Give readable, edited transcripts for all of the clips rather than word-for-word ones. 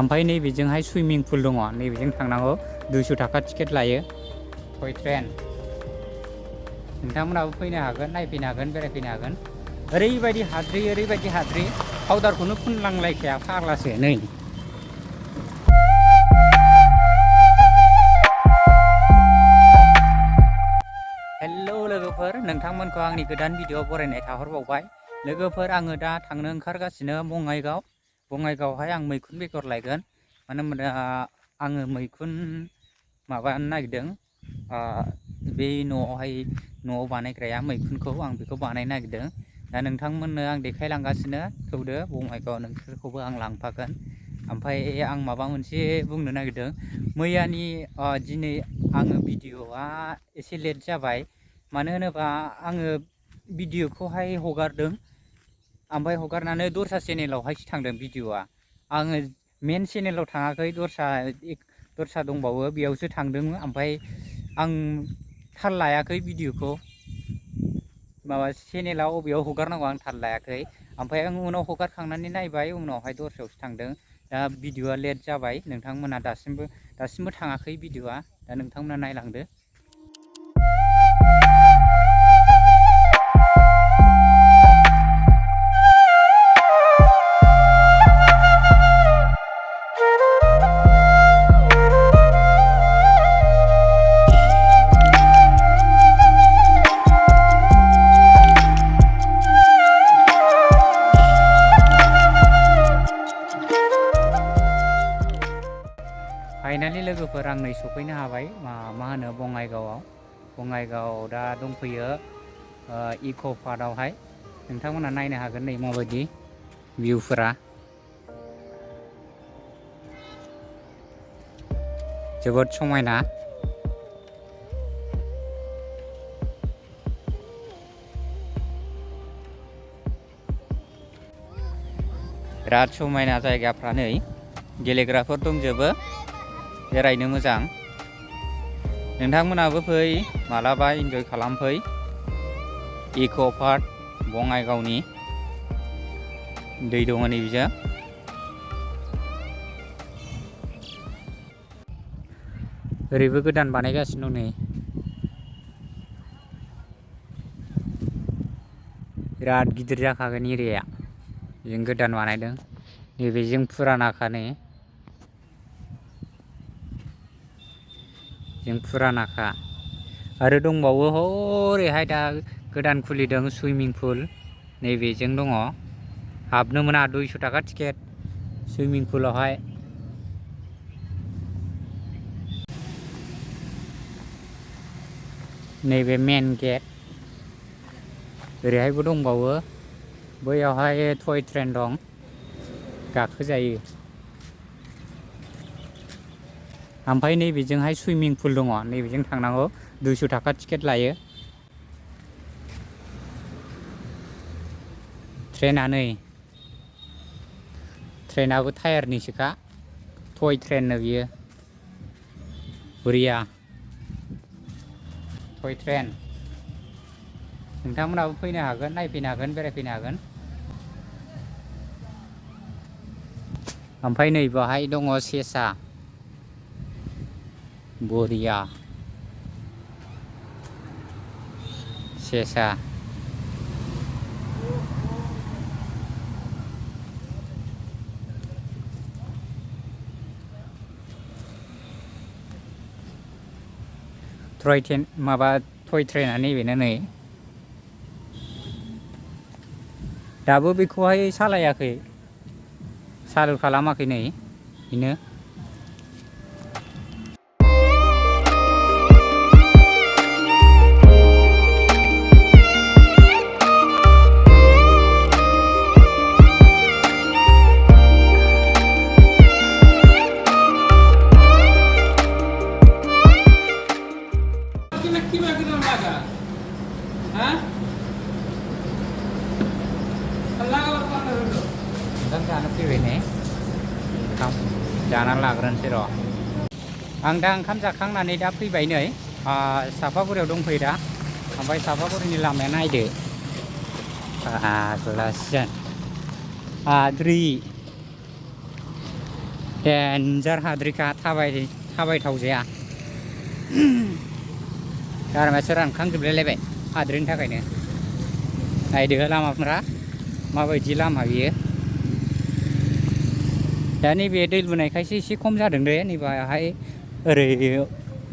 ओमफ्राय नैबेजोंहाय swimming pool दङ, नैबेजों थांनांगौ 200 थाखा टिकेट लायो टय ट्रेन। नोंथांमोनाबो फैनो हागोन, नायफैनो हागोन, बेरायफैनो हागोन। ओरैबायदि हाद्रि पाउडारखौनो फुनलांलायखाया फाग्लासो नै। हेलौ लोगोफोर, नोंथांमोनखौ आंनि गोदान भिडिअ बरायनाय थाहरबावबाय। लोगोफोर, आङो दा थांनो ओंखारगासिनो बङाइगावआवहाय आं मैखुन बेगर लायगोन। मानो होनबा आङो मैखुन माबानो नागिरदों, बे न'आव बानायग्राया मैखुनखौ आं बेखौ बानायनो नागिरदों। दा नोंथांमोननो आं देखायलांगासिनो, थौदो बङाइगाव नोंसोरखौबो आं लांफागोन। ओमफ्राय आं माबा मोनसे बुंनो नागिरदों। मैयानि दिनै आङो भिडिअआ एसे लेट जाबाय। मानो होनोबा आङो भिडिअखौहाय हगारदों, ओमफ्राय हगारनानै दस्रा चेनेलावहायसो थांदों भिडिअआ। आङो मेन चेनेलाव थाङाखै, दस्रा दंबावो बेयावसो थांदों। ओमफ्राय आं थाल लायाखै भिडिअखौ, माबा चेनेलाव बबेयाव हगारनांगौ आं थाल लायाखै। ओमफ्राय आं उनाव हगारखांनानै नायबाय, उनावहाय दस्रायावसो थांदों। दा भिडिअआ लेट जाबाय। नोंथांमोना दासिमबो थाङाखै भिडिअआ। दा नोंथांमोना नायलांदो। फाइनालि लोगोफोर, आं नै सफैनो हाबाय। मा होनो बङाइगावआव दा दंफैयो इक' पार्कआवहाय। नोंथांमोना नायनो हागोन नै माबायदि भिउफोरा, जोबोद समायना। बिराद समायना जायगाफ्रा, नै गेलेग्राफोर दंजोबो, बेरायनो मोजां। नोंथांमोनाबो फै, मालाबा इन्जय खालामफै। इक' पार्क बङाइगावनि दै दङ नैबिजों। ओरैबो गोदान बानायगासिनो दं नै, बिराद गिदिर जाखागोन एरियाया। बेजों गोदान बानायदों, नैबेजों फुरानाखा, नै जों फुरानाखा। आरो दंबावो हरैहाय दा गोदान खुलिदों सुइमिं पुल, नैबेजों दङ। हाबनो मोना, 200 थाखा टिकेट सुइमिं पुलावहाय। नैबे मेन गेट। ओरैहायबो दंबावो, बैयावहाय टय ट्रेन दं, गाखोजायो। ओमफ्राय नैबेजोंहाय सुइमिं पुल दङ, नैबेजों थांनांगौ 200 थाखा टिकेट लायो। ट्रेनाबो टायारनिसोखा, टय ट्रेननो बियो, बरिया टय ट्रेन। नोंथांमोनाबो फैनो हागोन, नायफैनो हागोन, बेरायफैनो हागोन। ओमफ्राय नै बेवहाय दङ सेसा, बरिया सेसा। टय ट्रेना नैबेनो नै। दाबो बेखौहाय सालायाखै, सालु खालामाखै नै बेनो। ओंखाम जानो फैबाय ने, ओंखाम जानानै लाग्रोनोसै र'। आं दा ओंखाम जाखांनानै दा फैबाय नै, सापागुरियाव दंफैयो दा। ओमफ्राय सापागुरिनि लामाया नायदो, फाग्लासो। हाद्रि देन्जार हाद्रिखा थाबायथाव जाया गारामायासो रानखांजोबलायलायबाय हाद्रिनि थाखायनो नायदो लामाफोरा माबायदि लामा बियो दा नैबे दै लुनायखायसो एसे खम जादों दे नैबाहाय ओरै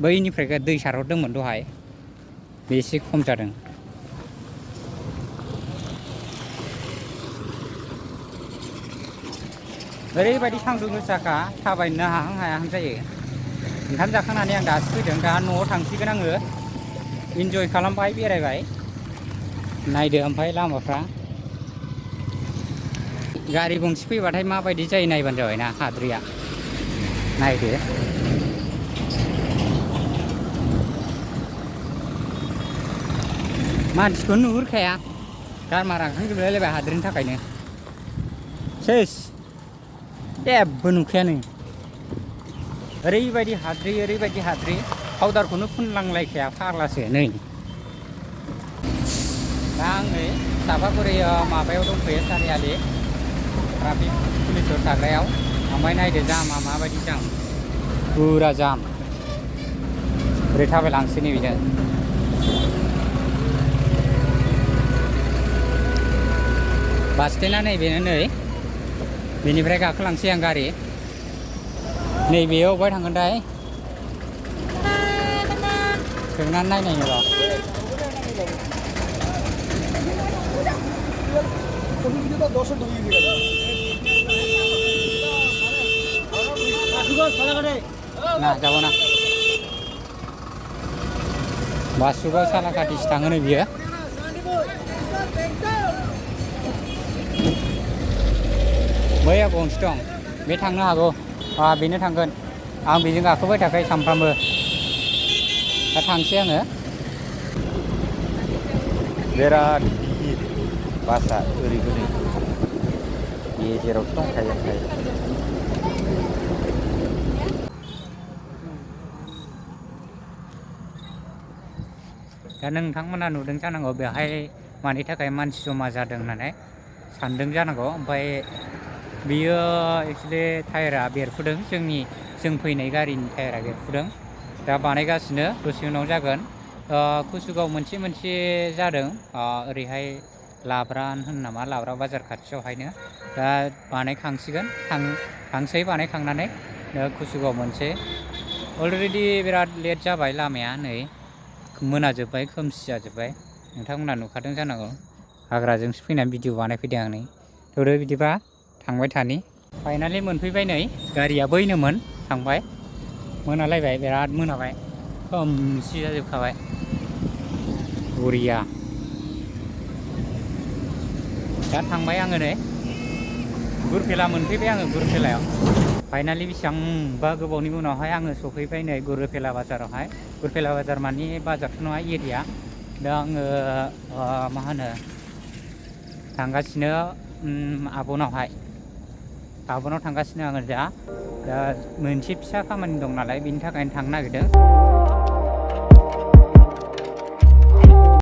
बैनिफ्राय दै सारहरदोंमोन दहाय बे एसे खम जादों ओरैबायदि सान्दुं गोसाखा थाबायनो हाहां हायाहां जायो ओंखाम जाखांनानै आं दासो फैदों दा न'आव थांसिगोन आङो इन्जय खालामबाय बेरायबाय नायदो ओमफ्राय लामाफ्रा गारि गंसे फैबाथाय माबायदि जायो नायबानो जाबाय ना हाद्रिया नायदो मानसिखौनो नुहुरखाया गारमा रानखांजोबलायलायबाय हाद्रिनि थाखायनो सेस जेबो नुखायानो ओरैबायदि हाद्रि पाउदारखौनो फुनलांलायखाया फाग्लासो नै दा आं नै सापागुरि माबायाव दंफैयो सारियालि ट्राफिक पुलिसफोर थाग्रायाव ओमफ्राय नायदो जामा माबायदि जाम पुरा जाम ओरै थाबायलांसै नै बिजों बास स्टेन्डआ नैबेनो नै बेनिफ्राय गाखोलांसै आं गारि नैबेयाव बहाय थांगोनथाय सोंनानै नायनायनो र' না যাব না बासुगाव सालाकाटिसो थाङो नै बियो बैया गंसे दं बे थांनो हागौ बेनो थांगोन आं बेजों गाखोबाय थाखायो सामफ्रामबो दा थांसै आङो बिराद बासा ओरैबो नै गेजेरावसो दंखायो ओमफ्राय दा नोंथांमोना नुदों जानांगौ बेहाय मानि थाखाय मानसि जमा जादों होननानै सानदों जानांगौ ओमफ्राय बियो एक्सुवेलि टायारा बेरफुदों जों फैनाय गारिनि टायारा बेरफुदों दा बानायगासिनो दसे उनाव जागोन कुसुगाव मोनसे जादों ओरैहाय लाब्रान होन नामा लाब्रा बाजार खाथियावहायनो दा बानायखांसिगोन थांसै बानायखांनानै कुसुगाव मोनसे अलरेडि बिराद लेट जाबाय लामाया नै मोनाजोब्बाय खोमसि जाजोब्बाय नोंथांमोना नुखादों जानांगौ हाग्राजोंसो फैनानै भिडिअ बानायफैदों आं नै थौदो बिदिबा थांबाय थानि फाइनालि मोनफैबाय नै गारिया बैनोमोन थांबाय मोनालायबाय बिराद मोनाबाय खोमसि जाजोबखाबाय बरिया दा थांबाय आङो नै गुरफेला मोनफैबाय आङो गुरफेलायाव फाइनालि बेसेबांबा गोबावनि उनावहाय आङो सफैबाय नै गुरफेला बाजारावहाय गुरफेला बाजार मानि बाजारथ' नङा एरिया दा आङो मा होनो थांगासिनो आबनाव थांगासिनो आङो दा मोनसे फिसा खामानि दं नालाय बेनि थाखायनो थांनो नागिरदों